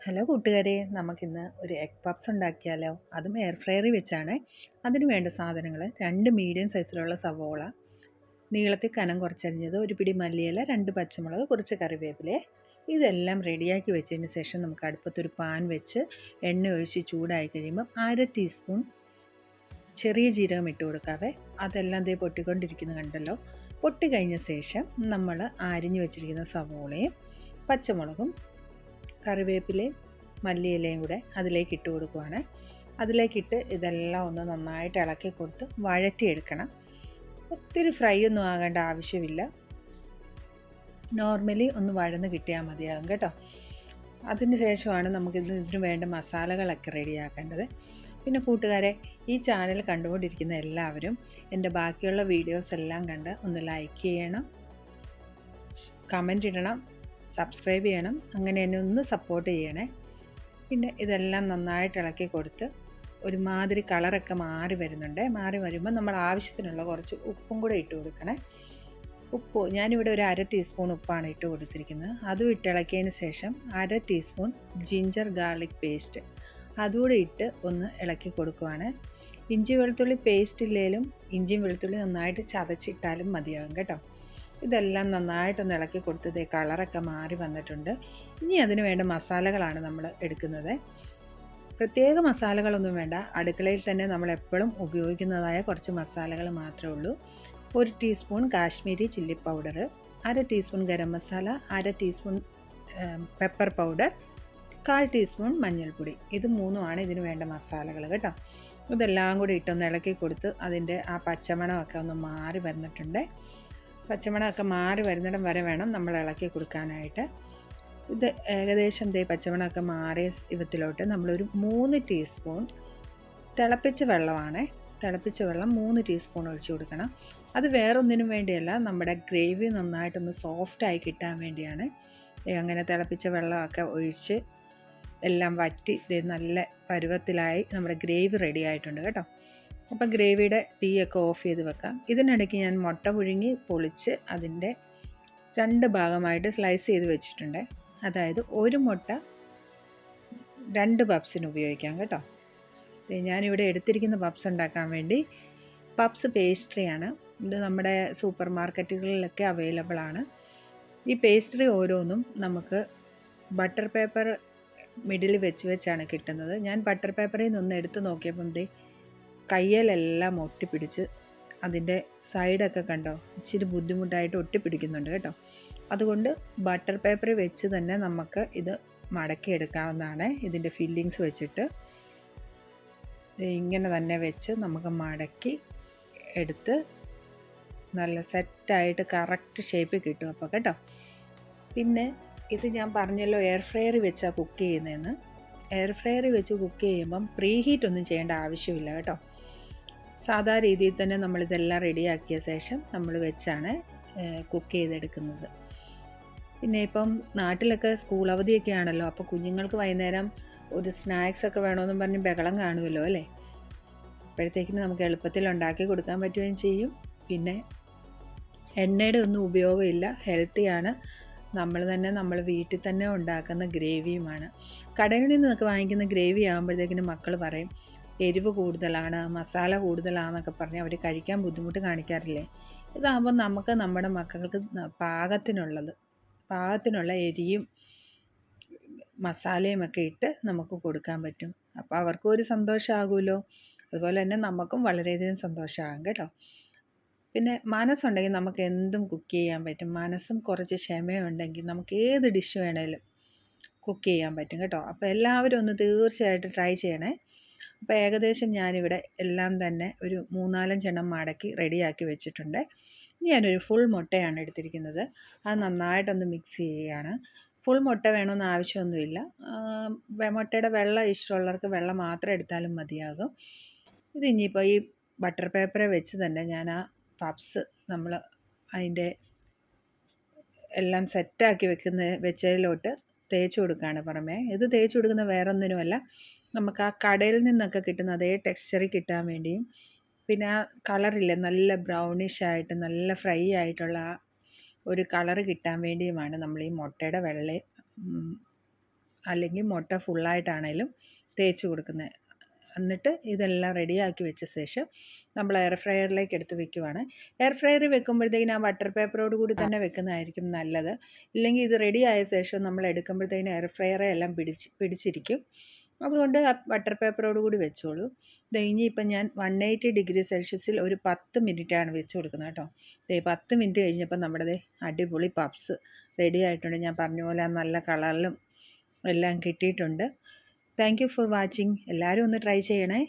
Hello കൂട്ടുകാരെ, നമുക്കിന്ന് ഒരു എഗ് പപ്സ് ഉണ്ടാക്കിയാലോ? അതും എയർ ഫ്രയറിൽ വെച്ചാണ്. അതിന് വേണ്ട സാധനങ്ങൾ: 2 മീഡിയം സൈസിലുള്ള സവോള, നീളത്തിൽ കനം കുറച്ചരിഞ്ഞത്, ഒരു പിടി മല്ലിയില, 2 പച്ചമുളക്, കുറച്ച് കറിവേപ്പില. ഇതെല്ലാം റെഡിയാക്കി വെച്ചതിന് ശേഷം നമുക്ക് അടുപ്പത്തൊരു പാൻ വെച്ച് എണ്ണ ഒഴിച്ച് ചൂടായി കഴിയുമ്പം 1/2 ടീസ്പൂൺ ചെറിയ ജീരകം ഇട്ട് കൊടുക്കാവേ. അതെല്ലാം ദേ പൊട്ടിക്കൊണ്ടിരിക്കുന്നത് കണ്ടല്ലോ. പൊട്ടി കഴിഞ്ഞ ശേഷം നമ്മൾ അരിഞ്ഞു വെച്ചിരിക്കുന്ന സവോളയും പച്ചമുളകും കറിവേപ്പിലയും മല്ലിയിലയും കൂടെ അതിലേക്ക് ഇട്ട് കൊടുക്കുവാണ്. അതിലേക്കിട്ട് ഇതെല്ലാം ഒന്ന് നന്നായിട്ട് ഇളക്കി കൊടുത്ത് വഴറ്റിയെടുക്കണം. ഒത്തിരി ഫ്രൈ ഒന്നും ആകേണ്ട ആവശ്യമില്ല, നോർമലി ഒന്ന് വഴന്ന് കിട്ടിയാൽ മതിയാകും കേട്ടോ. അതിന് ശേഷമാണ് ഇതിന് വേണ്ട മസാലകളൊക്കെ റെഡിയാക്കേണ്ടത്. പിന്നെ കൂട്ടുകാരെ, ഈ ചാനൽ കണ്ടുകൊണ്ടിരിക്കുന്ന എല്ലാവരും എൻ്റെ ബാക്കിയുള്ള വീഡിയോസ് എല്ലാം കണ്ട് ഒന്ന് ലൈക്ക് ചെയ്യണം, കമൻ്റ് ഇടണം, സബ്സ്ക്രൈബ് ചെയ്യണം. അങ്ങനെ എന്നെ ഒന്ന് സപ്പോർട്ട് ചെയ്യണേ. പിന്നെ ഇതെല്ലാം നന്നായിട്ട് ഇളക്കി കൊടുത്ത് ഒരുമാതിരി കളറൊക്കെ മാറി വരുന്നുണ്ട്. മാറി വരുമ്പോൾ നമ്മൾ ആവശ്യത്തിനുള്ള കുറച്ച് ഉപ്പും കൂടെ ഇട്ട് കൊടുക്കണേ. ഉപ്പ് ഞാനിവിടെ ഒരു 1/2 ടീസ്പൂൺ ഉപ്പാണ് ഇട്ട് കൊടുത്തിരിക്കുന്നത്. അതും ഇട്ട് ഇളക്കിയതിന് ശേഷം 1/2 ടീസ്പൂൺ ജിഞ്ചർ ഗാർലിക് പേസ്റ്റ് അതുകൂടെ ഇട്ട് ഒന്ന് ഇളക്കി കൊടുക്കുവാണ്. ഇഞ്ചി വെളുത്തുള്ളി പേസ്റ്റ് ഇല്ലെങ്കിലും ഇഞ്ചിയും വെളുത്തുള്ളി നന്നായിട്ട് ചതച്ചിട്ടാലും മതിയാകും കേട്ടോ. ഇതെല്ലാം നന്നായിട്ടൊന്ന് ഇളക്കി കൊടുത്തത് കളറൊക്കെ മാറി വന്നിട്ടുണ്ട്. ഇനി അതിന് വേണ്ട മസാലകളാണ് നമ്മൾ എടുക്കുന്നത്. പ്രത്യേക മസാലകളൊന്നും വേണ്ട, അടുക്കളയിൽ തന്നെ നമ്മൾ എപ്പോഴും ഉപയോഗിക്കുന്നതായ കുറച്ച് മസാലകൾ മാത്രമേ ഉള്ളൂ. 1 teaspoon Kashmiri chilli powder, 1/2 teaspoon garam masala, 1/2 teaspoon pepper powder, 1/4 teaspoon മഞ്ഞൾപ്പൊടി. ഇത് മൂന്നുമാണ് ഇതിന് വേണ്ട മസാലകൾ കേട്ടോ. ഇതെല്ലാം കൂടി ഇട്ടൊന്ന് ഇളക്കി കൊടുത്ത് അതിൻ്റെ ആ പച്ചമണമൊക്കെ ഒന്ന് മാറി വന്നിട്ടുണ്ട്. പച്ചമണമൊക്കെ മാറി വരുന്നിടം വരെ വേണം നമ്മൾ ഇളക്കി കൊടുക്കാനായിട്ട്. ഇത് ഏകദേശം പച്ചമണമൊക്കെ മാറിയ വിധത്തിലോട്ട് നമ്മളൊരു 3 ടീസ്പൂൺ തിളപ്പിച്ച വെള്ളമാണ്. തിളപ്പിച്ച വെള്ളം 3 ടീസ്പൂൺ ഒഴിച്ചു കൊടുക്കണം. അത് വേറൊന്നിനും വേണ്ടിയല്ല, നമ്മുടെ ഗ്രേവി നന്നായിട്ടൊന്ന് സോഫ്റ്റായി കിട്ടാൻ വേണ്ടിയാണ്. അങ്ങനെ തിളപ്പിച്ച വെള്ളമൊക്കെ ഒഴിച്ച് എല്ലാം വറ്റി നല്ല പരുവത്തിലായി നമ്മുടെ ഗ്രേവി റെഡി ആയിട്ടുണ്ട് കേട്ടോ. അപ്പം ഗ്രേവിയുടെ തീയൊക്കെ ഓഫ് ചെയ്ത് വെക്കാം. ഇതിനിടയ്ക്ക് ഞാൻ മുട്ട പുഴുങ്ങി പൊളിച്ച് അതിൻ്റെ 2 ഭാഗമായിട്ട് സ്ലൈസ് ചെയ്ത് വെച്ചിട്ടുണ്ട്. അതായത് ഒരു മുട്ട 2 പപ്സിന് ഉപയോഗിക്കാം കേട്ടോ. ഞാനിവിടെ എടുത്തിരിക്കുന്ന പപ്സ് ഉണ്ടാക്കാൻ വേണ്ടി പപ്സ് പേസ്ട്രിയാണ്. ഇത് നമ്മുടെ സൂപ്പർ മാർക്കറ്റുകളിലൊക്കെ അവൈലബിൾ ആണ്. ഈ പേസ്ട്രി ഓരോന്നും നമുക്ക് ബട്ടർ പേപ്പർ മിഡിൽ വെച്ചാണ് കിട്ടുന്നത്. ഞാൻ ബട്ടർ പേപ്പറിൽ നിന്ന് എടുത്ത് നോക്കിയപ്പം കയ്യിലെല്ലാം ഒട്ടിപ്പിടിച്ച് അതിൻ്റെ സൈഡൊക്കെ കണ്ടോ, ഇച്ചിരി ബുദ്ധിമുട്ടായിട്ട് ഒട്ടിപ്പിടിക്കുന്നുണ്ട് കേട്ടോ. അതുകൊണ്ട് ബട്ടർ പേപ്പറിൽ വെച്ച് തന്നെ നമുക്ക് ഇത് മടക്കിയെടുക്കാവുന്നതാണ്. ഇതിൻ്റെ ഫില്ലിങ്സ് വെച്ചിട്ട് ഇങ്ങനെ തന്നെ വെച്ച് നമുക്ക് മടക്കി എടുത്ത് നല്ല സെറ്റായിട്ട് കറക്റ്റ് ഷേപ്പിൽ കിട്ടും അപ്പോൾ കേട്ടോ. പിന്നെ ഇത് ഞാൻ പറഞ്ഞല്ലോ എയർ ഫ്രയറിൽ വെച്ചാണ് കുക്ക് ചെയ്യുന്നതെന്ന്. എയർ ഫ്രയറിൽ വെച്ച് കുക്ക് ചെയ്യുമ്പം പ്രീ ഹീറ്റ് ഒന്നും ചെയ്യേണ്ട ആവശ്യമില്ല കേട്ടോ. സാധാ രീതിയിൽ തന്നെ നമ്മളിതെല്ലാം റെഡിയാക്കിയ ശേഷം നമ്മൾ വെച്ചാണ് കുക്ക് ചെയ്തെടുക്കുന്നത്. പിന്നെ ഇപ്പം നാട്ടിലൊക്കെ സ്കൂൾ അവധിയൊക്കെ ആണല്ലോ, അപ്പോൾ കുഞ്ഞുങ്ങൾക്ക് വൈകുന്നേരം ഒരു സ്നാക്സൊക്കെ വേണമെന്നും പറഞ്ഞ് ബഹളം കാണുമല്ലോ അല്ലേ. അപ്പോഴത്തേക്കിന് നമുക്ക് എളുപ്പത്തിൽ ഉണ്ടാക്കി കൊടുക്കാൻ പറ്റുകയും ചെയ്യും. പിന്നെ എണ്ണയുടെ ഒന്നും ഉപയോഗമില്ല, ഹെൽത്തിയാണ്. നമ്മൾ വീട്ടിൽ തന്നെ ഉണ്ടാക്കുന്ന ഗ്രേവിയുമാണ്. കടയിൽ നിന്നൊക്കെ വാങ്ങിക്കുന്ന ഗ്രേവി ആകുമ്പോഴത്തേക്കിനും മക്കൾ പറയും എരിവ് കൂടുതലാണ്, മസാല കൂടുതലാണെന്നൊക്കെ പറഞ്ഞ് അവർ കഴിക്കാൻ ബുദ്ധിമുട്ട് കാണിക്കാറില്ലേ. ഇതാകുമ്പോൾ നമുക്ക് നമ്മുടെ മക്കൾക്ക് പാകത്തിനുള്ള എരിയും മസാലയും ഒക്കെ ഇട്ട് നമുക്ക് കൊടുക്കാൻ പറ്റും. അപ്പോൾ അവർക്കും ഒരു സന്തോഷമാകുമല്ലോ, അതുപോലെ തന്നെ നമുക്കും വളരെയധികം സന്തോഷമാകും കേട്ടോ. പിന്നെ മനസ്സുണ്ടെങ്കിൽ നമുക്ക് എന്തും കുക്ക് ചെയ്യാൻ പറ്റും. മനസ്സും കുറച്ച് ക്ഷമയുണ്ടെങ്കിൽ നമുക്ക് ഏത് ഡിഷ് വേണേലും കുക്ക് ചെയ്യാൻ പറ്റും കേട്ടോ. അപ്പോൾ എല്ലാവരും ഒന്ന് തീർച്ചയായിട്ടും ട്രൈ ചെയ്യണേ. അപ്പോൾ ഏകദേശം ഞാനിവിടെ എല്ലാം തന്നെ ഒരു 3-4 എണ്ണം മടക്കി റെഡിയാക്കി വെച്ചിട്ടുണ്ട്. ഞാനൊരു ഫുൾ മുട്ടയാണ് എടുത്തിരിക്കുന്നത്. അത് നന്നായിട്ടൊന്ന് മിക്സ് ചെയ്യുകയാണ്. ഫുൾ മുട്ട വേണമെന്ന് ആവശ്യമൊന്നുമില്ല. മുട്ടയുടെ വെള്ള ഇഷ്ടമുള്ളവർക്ക് വെള്ള മാത്രം എടുത്താലും മതിയാകും. ഇത് ഇനിയിപ്പോൾ ഈ ബട്ടർ പേപ്പറെ വെച്ച് തന്നെ ഞാൻ ആ പപ്സ് നമ്മൾ അതിൻ്റെ എല്ലാം സെറ്റാക്കി വെച്ചതിലോട്ട് തേച്ച് കൊടുക്കുകയാണ് പുറമേ. ഇത് തേച്ച് കൊടുക്കുന്ന വേറൊന്നിനുമല്ല, നമുക്ക് ആ കടയിൽ നിന്നൊക്കെ കിട്ടുന്ന അതേ ടെക്സ്ചറിൽ കിട്ടാൻ വേണ്ടിയും പിന്നെ ആ കളറില്ലേ നല്ല ബ്രൗണിഷായിട്ട് നല്ല ഫ്രൈ ആയിട്ടുള്ള ആ ഒരു കളറ് കിട്ടാൻ വേണ്ടിയുമാണ് നമ്മൾ ഈ മുട്ടയുടെ അല്ലെങ്കിൽ മുട്ട ഫുള്ളായിട്ടാണേലും തേച്ച് കൊടുക്കുന്നത്. എന്നിട്ട് ഇതെല്ലാം റെഡിയാക്കി വെച്ച ശേഷം നമ്മൾ എയർ ഫ്രയറിലേക്ക് എടുത്ത് വെക്കുവാണ്. എയർ ഫ്രയറിൽ വെക്കുമ്പോഴത്തേക്കിന് ആ ബട്ടർ പേപ്പറോട് കൂടി തന്നെ വെക്കുന്നതായിരിക്കും നല്ലത്. ഇല്ലെങ്കിൽ ഇത് റെഡി ആയ ശേഷം നമ്മൾ എടുക്കുമ്പോഴത്തേക്കിന് എയർ ഫ്രയറെ എല്ലാം പിടിച്ചിരിക്കും. അതുകൊണ്ട് ആ ബട്ടർ പേപ്പറോട് കൂടി വെച്ചോളൂ. ഇനിയിപ്പം ഞാൻ 180 ഡിഗ്രി സെൽഷ്യസിൽ ഒരു 10 മിനിറ്റാണ് വെച്ച് കൊടുക്കുന്നത് കേട്ടോ. 10 മിനിറ്റ് കഴിഞ്ഞപ്പോൾ നമ്മുടെ അടിപൊളി പപ്സ് റെഡി ആയിട്ടുണ്ട്. ഞാൻ പറഞ്ഞ പോലെ നല്ല കളറിലും എല്ലാം കിട്ടിയിട്ടുണ്ട്. Thank you for watching. എല്ലാവരും ഒന്ന് ട്രൈ ചെയ്യണേ.